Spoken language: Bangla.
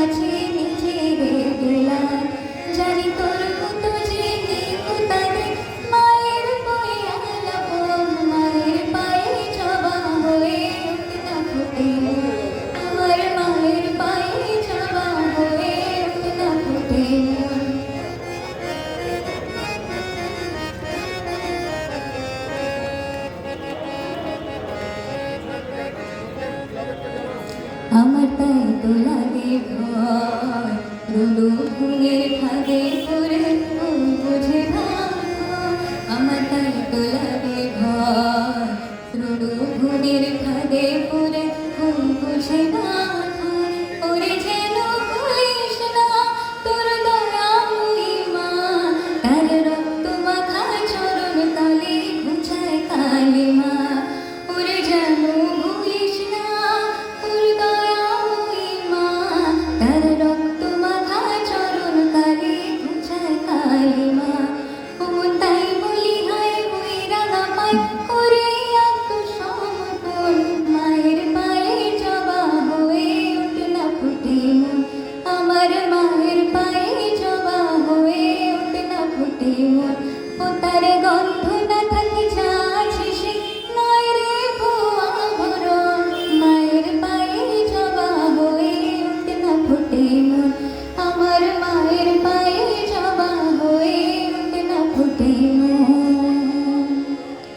কাছে নিজেরে দিলাম, জানি তোর মতো যে নেই কোথায়, মায়ের বয়ে আলাপন, মায়ের পায়ে জবা হয়ে উঠতে না ফুটে, আমার মায়ের পায়ে জবা হয়ে উঠতে না ফুটে। আমার তাই তো লাগে ভয়, রুডু ফুলের ফাঁদে পড়ে ফুল বুঝে ভাঙ। আমার তাই তো লাগে ভয়, রুডু ফুলের ফাঁদে পড়ে ফুল বুঝে ভাঙ। ওরে যেন ভুলিস না তোর দয়া মহিমা, তার রক্ত মাখা চরণ তলে ঘুচায় কালিমা। ওরে যেন ভুলিস না তোর দয়া মহিমা, তার রক্ত মাখা চরণ তলে ঘুচায় কালিমা। ওমন তাই বলি হায় বই রাঙা পায় করে আত্মসমর্পণ, মায়ের পায়ে জবা হয়ে ওঠে না ফুটে মন, আমার মায়ের পায়ে জবা হয়ে ওঠে না ফুটে মন। ও তার গন্ধ না থাকে চায় শেষে নয় রে ভুয়া ভরণ, মায়ের পায়ে জবা হয়ে ওঠে না ফুটে মন, আমার মায়ের পায়ে জবা হয়ে ওঠে না ফুটে মন।